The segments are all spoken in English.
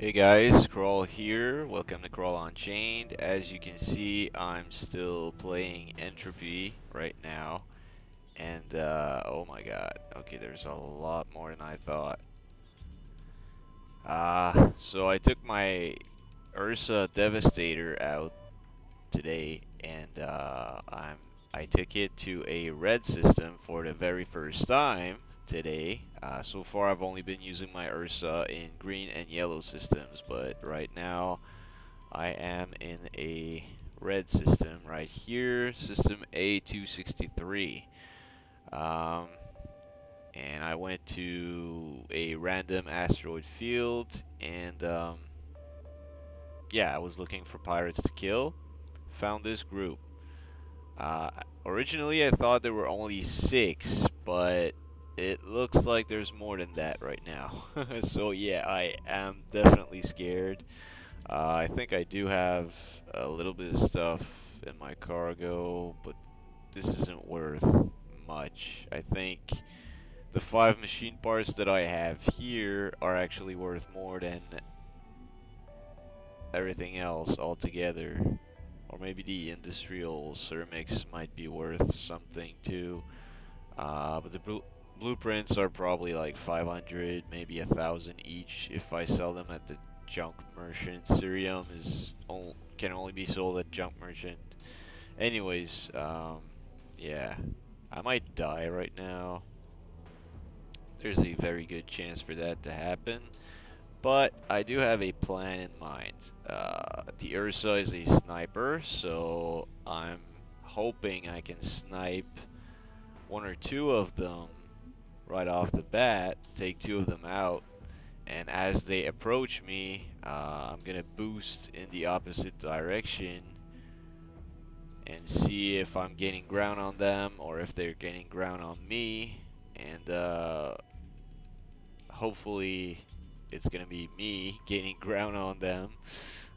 Hey guys, Crawl here. Welcome to Crawl Unchained. As you can see, I'm still playing Entropy right now. And, oh my god. Okay, there's a lot more than I thought. So I took my Ursa Devastator out today, and, I took it to a red system for the very first time today. So far I've only been using my Ursa in green and yellow systems, but right now I am in a red system right here, system A263. Um, and I went to a random asteroid field, and yeah, I was looking for pirates to kill. Found this group. Uh, Originally, I thought there were only 6, but it looks like there's more than that right now. So yeah, I am definitely scared. I think I do have a little bit of stuff in my cargo, but this isn't worth much. I think the 5 machine parts that I have here are actually worth more than everything else altogether. Or maybe the industrial ceramics might be worth something too. But the blueprints are probably like 500, maybe 1,000 each if I sell them at the junk merchant. Cerium can only be sold at junk merchant. Anyways, yeah, I might die right now. There's a very good chance for that to happen. But I do have a plan in mind. The Ursa is a sniper, so I'm hoping I can snipe 1 or 2 of them right off the bat, take 2 of them out, and as they approach me, I'm gonna boost in the opposite direction and see if I'm gaining ground on them or if they're gaining ground on me, and hopefully it's gonna be me gaining ground on them,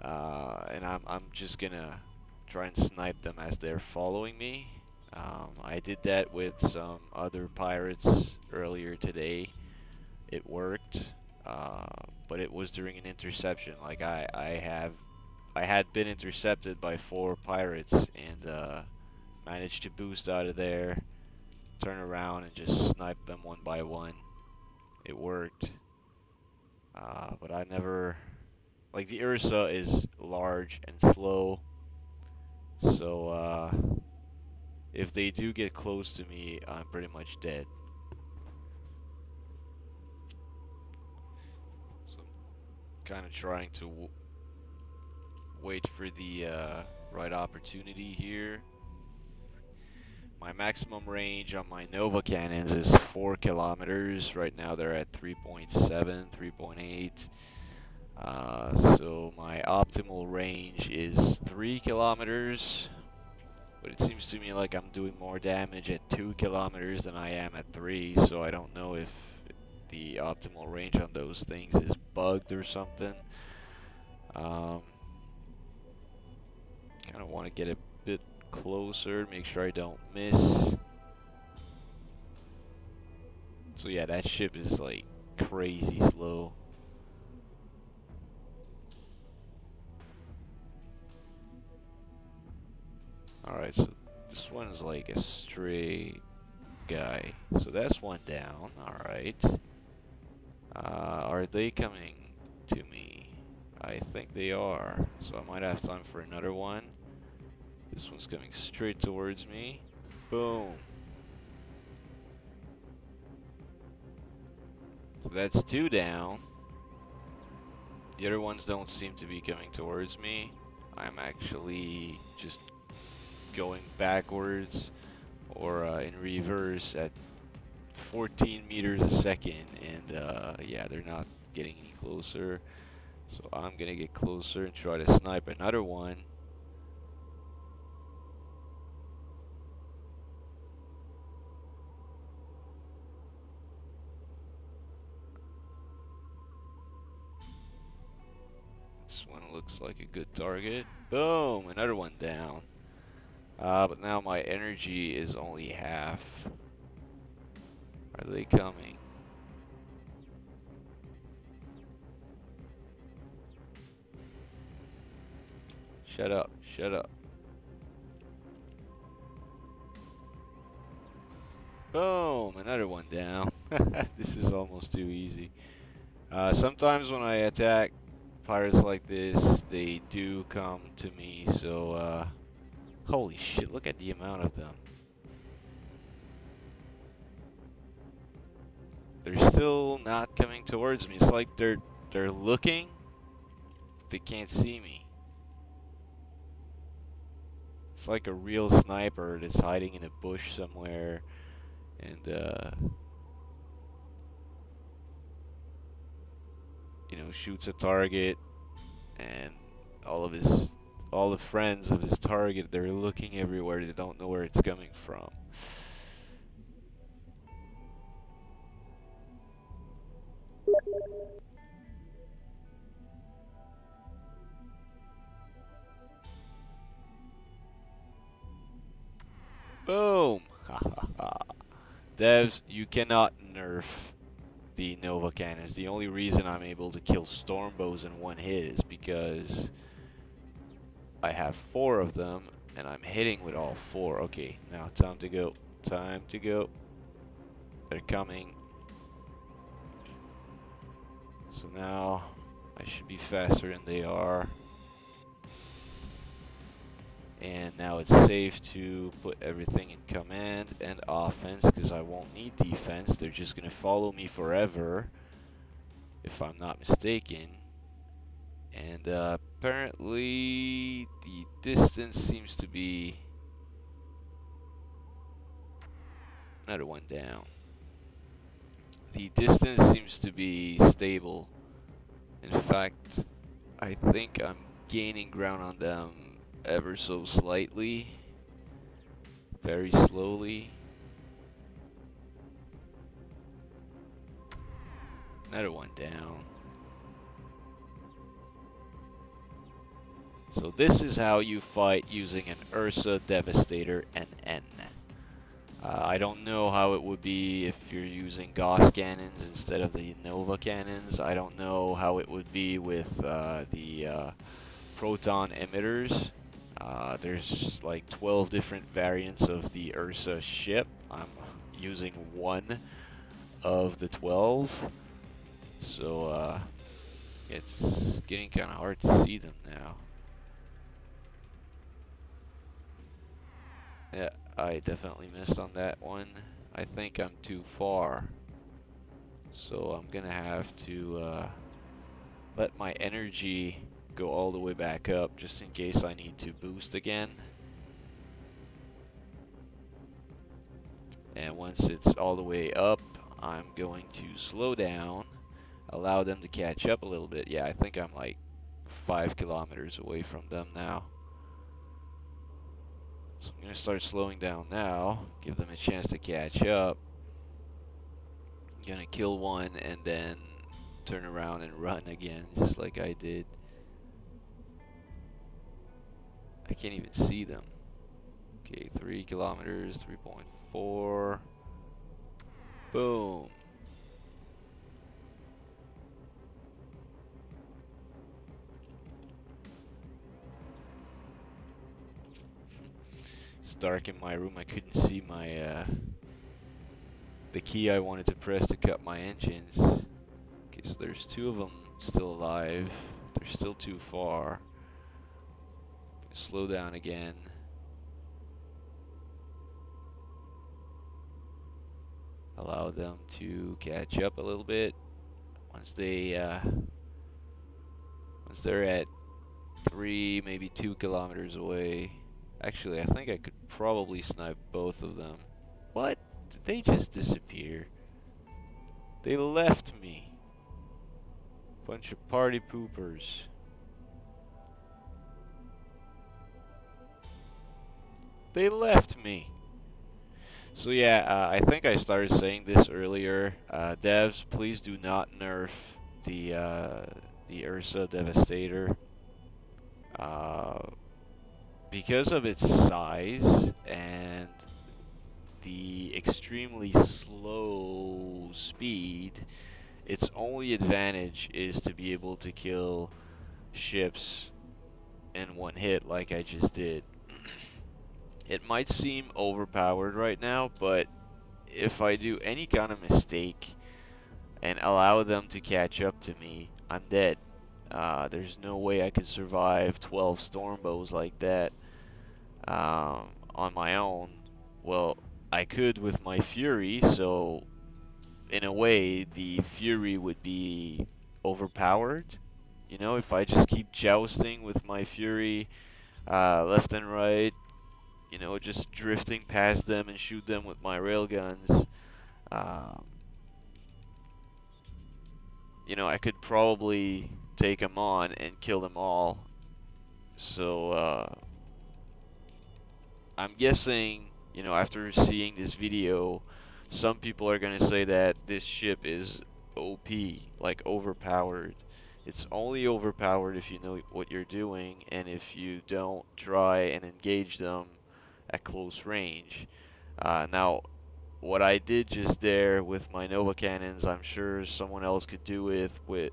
and I'm just gonna try and snipe them as they're following me. I did that with some other pirates earlier today. It worked, but it was during an interception. Like I had been intercepted by 4 pirates and managed to boost out of there, turn around, and just snipe them one by one. It worked, but I never like the Ursa is large and slow, so if they do get close to me, I'm pretty much dead. So I'm kind of trying to wait for the right opportunity here. My maximum range on my Nova cannons is 4 kilometers. Right now they're at 3.7, 3.8. So my optimal range is 3 kilometers. But it seems to me like I'm doing more damage at 2 kilometers than I am at 3. So I don't know if the optimal range on those things is bugged or something. Kind of want to get a bit closer, make sure I don't miss. So yeah, that ship is like crazy slow. Alright, so this one is like a stray guy. So that's one down, alright. Are they coming to me? I think they are. So I might have time for another one. This one's coming straight towards me. Boom. So that's 2 down. The other ones don't seem to be coming towards me. I'm actually just going backwards or in reverse at 14 meters a second, and yeah, they're not getting any closer. So I'm gonna get closer and try to snipe another one. This one looks like a good target. Boom! Another one down. But now my energy is only half. Are they coming? Shut up. Shut up. Boom! Another one down. This is almost too easy. Sometimes when I attack pirates like this, they do come to me, so, holy shit, look at the amount of them. They're still not coming towards me. It's like they're looking, they can't see me. It's like a real sniper that's hiding in a bush somewhere, and you know, shoots a target, and all the friends of his target, they're looking everywhere. They don't know where it's coming from. Boom! Ha ha ha. Devs, you cannot nerf the Nova cannons. The only reason I'm able to kill Stormbows in one hit is because I have 4 of them, and I'm hitting with all 4. Okay, now time to go. Time to go. They're coming. So now I should be faster than they are. And now it's safe to put everything in command and offense, because I won't need defense. They're just going to follow me forever, if I'm not mistaken. And apparently the distance seems to be another one down. The distance seems to be stable. In fact, I think I'm gaining ground on them ever so slightly, very slowly. Another one down. So this is how you fight using an Ursa Devastator NN. I don't know how it would be if you're using Gauss cannons instead of the Nova cannons. I don't know how it would be with the proton emitters. There's like 12 different variants of the Ursa ship. I'm using one of the 12. So it's getting kind of hard to see them now. Yeah, I definitely missed on that one. I think I'm too far. So I'm gonna have to let my energy go all the way back up just in case I need to boost again. And once it's all the way up, I'm going to slow down, allow them to catch up a little bit. Yeah, I think I'm like 5 kilometers away from them now. So I'm going to start slowing down now, give them a chance to catch up. I'm going to kill one and then turn around and run again, just like I did. I can't even see them. Okay, 3 kilometers, 3.4. Boom. It's dark in my room. I couldn't see my the key I wanted to press to cut my engines. Okay, so there's 2 of them still alive. They're still too far. Slow down again. Allow them to catch up a little bit. Once they're at 3, maybe 2 kilometers away. Actually, I think I could probably snipe both of them. What? Did they just disappear? They left me. Bunch of party poopers. They left me. So yeah, I think I started saying this earlier. Devs, please do not nerf the Ursa Devastator. Because of its size and the extremely slow speed, its only advantage is to be able to kill ships in one hit like I just did. It might seem overpowered right now, but if I do any kind of mistake and allow them to catch up to me, I'm dead. There's no way I could survive 12 Stormbows like that on my own. Well, I could with my Fury, so in a way, the Fury would be overpowered. You know, if I just keep jousting with my Fury left and right, you know, just drifting past them and shoot them with my railguns, um, you know, I could probably take them on and kill them all. So, I'm guessing, you know, after seeing this video, some people are going to say that this ship is OP, like overpowered. It's only overpowered if you know what you're doing and if you don't try and engage them at close range. Now, what I did just there with my Nova cannons, I'm sure someone else could do it with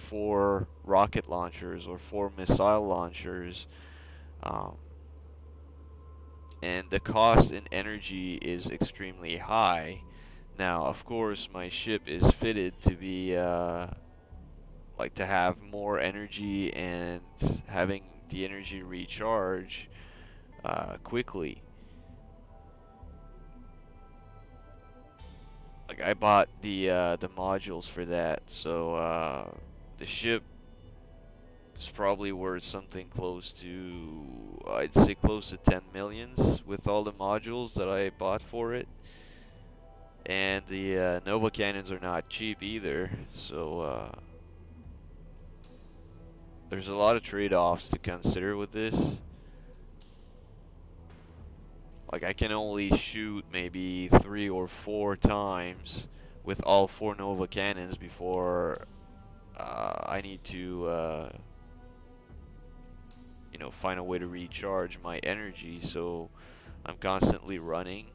4 rocket launchers or 4 missile launchers. Um, and the cost in energy is extremely high. Now, of course, my ship is fitted to be like to have more energy and having the energy recharge quickly. Like I bought the modules for that, so the ship is probably worth something close to, I'd say close to 10 millions with all the modules that I bought for it. And the Nova cannons are not cheap either, so there's a lot of trade-offs to consider with this. Like I can only shoot maybe 3 or 4 times with all 4 Nova cannons before I need to you know, find a way to recharge my energy, so I'm constantly running.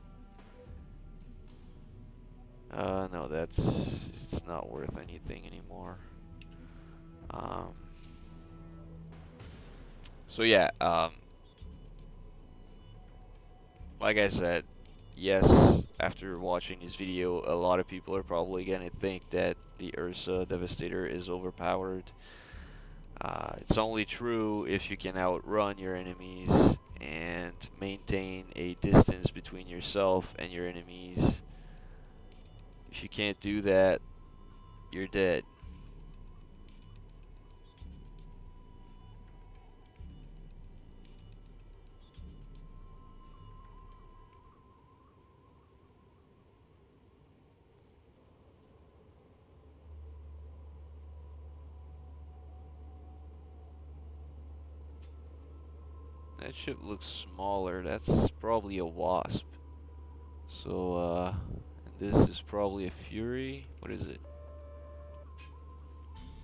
No, it's not worth anything anymore. So yeah, like I said, yes, after watching this video, a lot of people are probably gonna think that the Ursa Devastator is overpowered. It's only true if you can outrun your enemies and maintain a distance between yourself and your enemies. If you can't do that, you're dead. That ship looks smaller. That's probably a Wasp. So, and this is probably a Fury. What is it?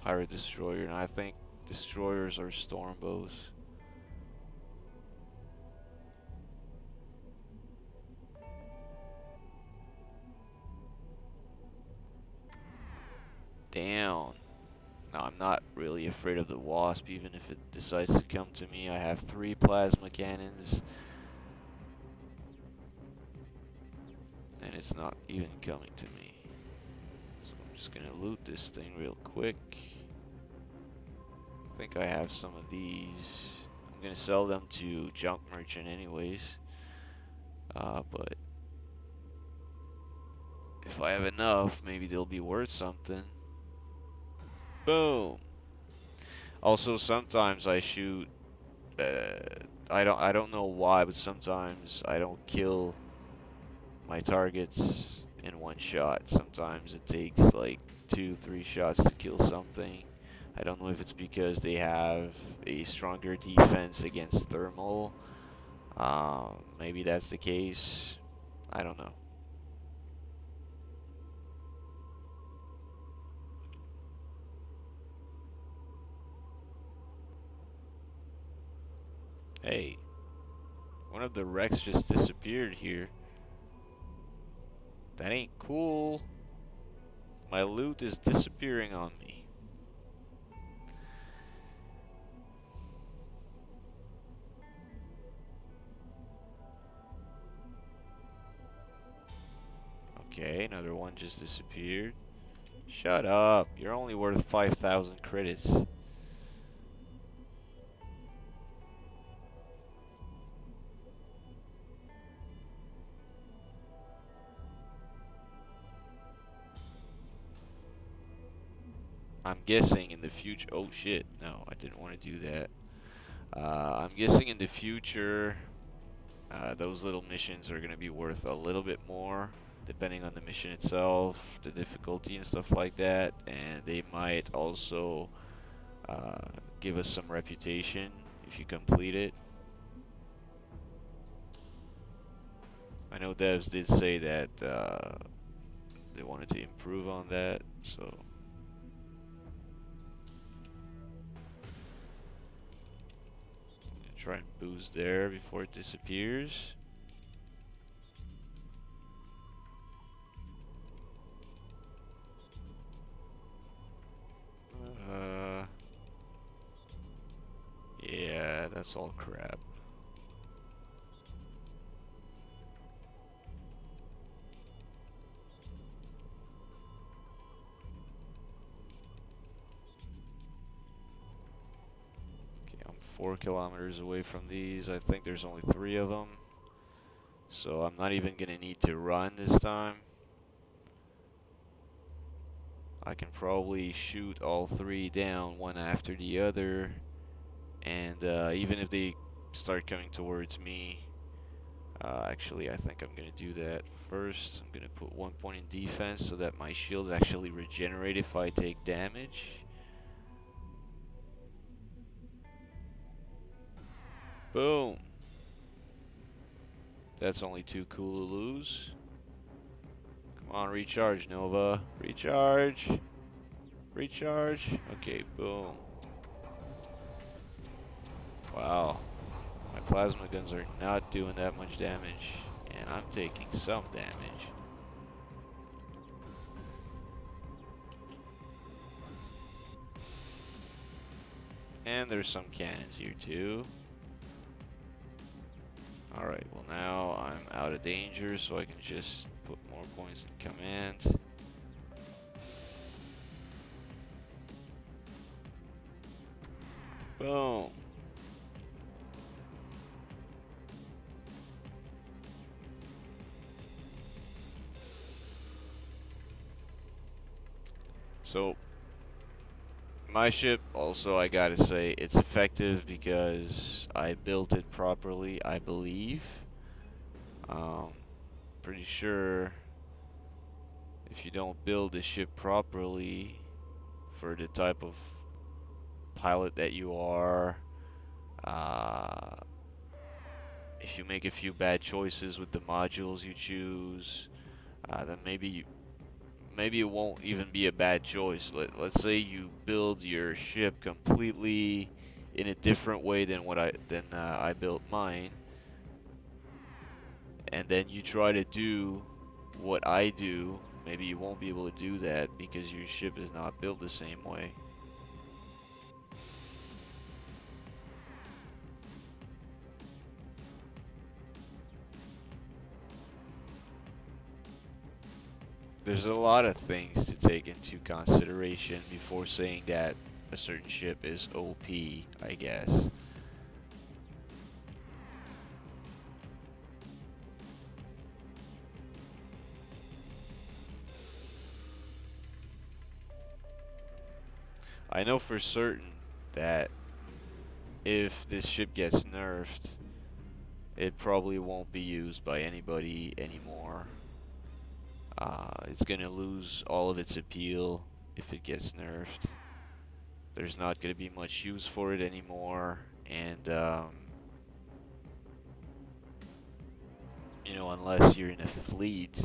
Pirate Destroyer. And I think destroyers are Stormbows. Down. Now, I'm not really afraid of the Wasp, even if it decides to come to me. I have 3 plasma cannons. And it's not even coming to me. So I'm just gonna loot this thing real quick. I think I have some of these. I'm gonna sell them to Junk Merchant anyways. But if I have enough, maybe they'll be worth something. Boom. Also, sometimes I shoot. I don't know why, but sometimes I don't kill my targets in one shot. Sometimes it takes like 2-3 shots to kill something. I don't know if it's because they have a stronger defense against thermal. Maybe that's the case. I don't know. Hey, one of the wrecks just disappeared here. That ain't cool. My loot is disappearing on me. Okay, another one just disappeared. Shut up. You're only worth 5,000 credits. I'm guessing in the future. Oh shit. No, I didn't want to do that. I'm guessing in the future, those little missions are going to be worth a little bit more, depending on the mission itself, the difficulty, and stuff like that. And they might also uh, give us some reputation if you complete it. I know devs did say that they wanted to improve on that, so try and boost there before it disappears. Uh, yeah, that's all crap. Okay, I'm 4 kilometers away from these. I think there's only 3 of them. So I'm not even gonna need to run this time. I can probably shoot all 3 down one after the other. And even if they start coming towards me, actually I think I'm gonna do that first. I'm gonna put 1 point in defense so that my shields actually regenerate if I take damage. Boom! That's only too cool to lose. Come on, recharge, Nova. Recharge! Recharge! Okay, boom. Wow. My plasma guns are not doing that much damage, and I'm taking some damage. And there's some cannons here too. Alright, well now I'm out of danger, so I can just put more points in command. Boom. So, my ship, also, I gotta say, it's effective because I built it properly, I believe. Pretty sure if you don't build the ship properly for the type of pilot that you are, uh, if you make a few bad choices with the modules you choose, then maybe it won't even be a bad choice. Let's say you build your ship completely in a different way than I built mine, and then you try to do what I do. Maybe you won't be able to do that because your ship is not built the same way. There's a lot of things to take into consideration before saying that a certain ship is OP, I guess. I know for certain that if this ship gets nerfed, it probably won't be used by anybody anymore. It's gonna lose all of its appeal if it gets nerfed. There's not gonna be much use for it anymore, and you know, unless you're in a fleet.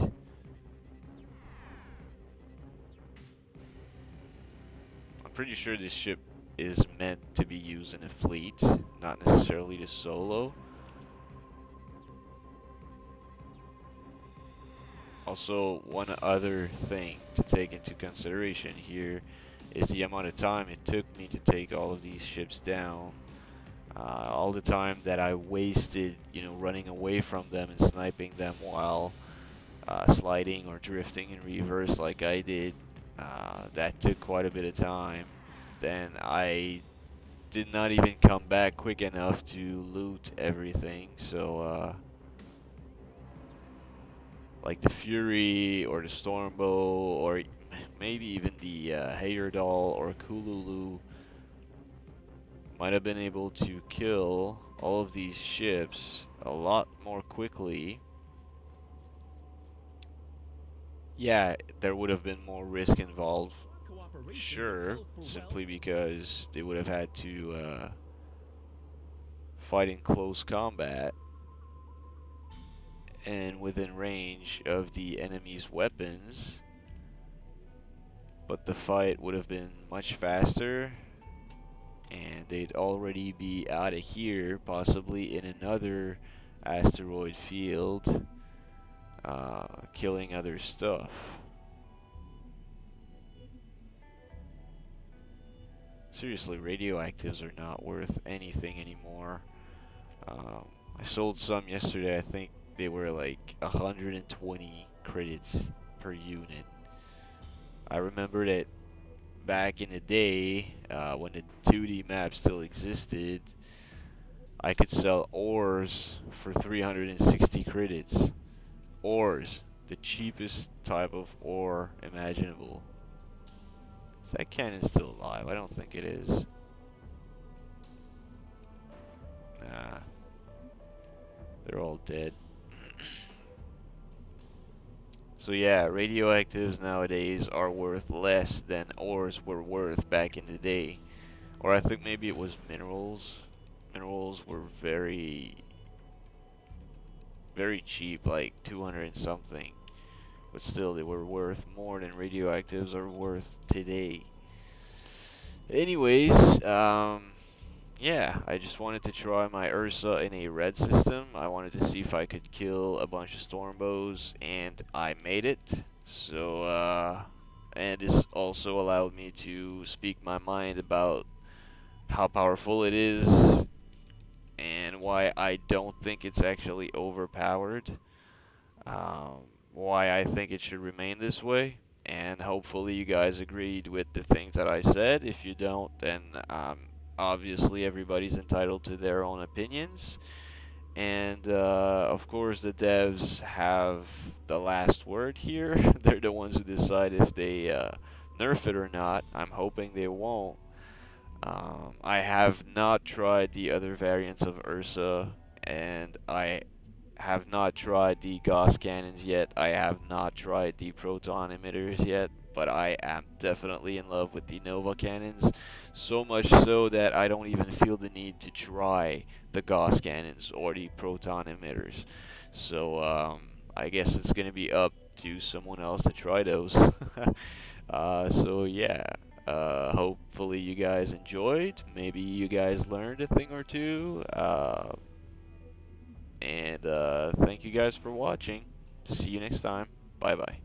I'm pretty sure this ship is meant to be used in a fleet, not necessarily to solo. Also, one other thing to take into consideration here is the amount of time it took me to take all of these ships down. All the time that I wasted, you know, running away from them and sniping them while sliding or drifting in reverse like I did. That took quite a bit of time. Then I did not even come back quick enough to loot everything, so like the Fury or the Stormbow or maybe even the Heyerdahl or Kululu might have been able to kill all of these ships a lot more quickly. Yeah, there would have been more risk involved, sure, simply because they would have had to fight in close combat and within range of the enemy's weapons, but the fight would have been much faster and they'd already be out of here, possibly in another asteroid field, killing other stuff. Seriously, radioactives are not worth anything anymore. I sold some yesterday. I think they were like 120 credits per unit. I remember that back in the day, when the 2D map still existed, I could sell ores for 360 credits. Ores, the cheapest type of ore imaginable. Is that cannon still alive? I don't think it is. Nah, they're all dead. So yeah, radioactives nowadays are worth less than ores were worth back in the day. Or I think maybe it was minerals. Minerals were very cheap, like 200 and something. But still, they were worth more than radioactives are worth today. Anyways, yeah, I just wanted to try my Ursa in a red system. I wanted to see if I could kill a bunch of Stormbows, and I made it. So, and this also allowed me to speak my mind about how powerful it is and why I don't think it's actually overpowered. Um, why I think it should remain this way. And hopefully you guys agreed with the things that I said. If you don't, then obviously everybody's entitled to their own opinions. And of course the devs have the last word here. They're the ones who decide if they nerf it or not. I'm hoping they won't. I have not tried the other variants of Ursa, and I have not tried the Gauss cannons yet. I have not tried the proton emitters yet, but I am definitely in love with the Nova cannons. So much so that I don't even feel the need to try the Gauss cannons or the proton emitters. So I guess it's going to be up to someone else to try those. So yeah, hopefully you guys enjoyed. Maybe you guys learned a thing or two. And thank you guys for watching. See you next time. Bye bye.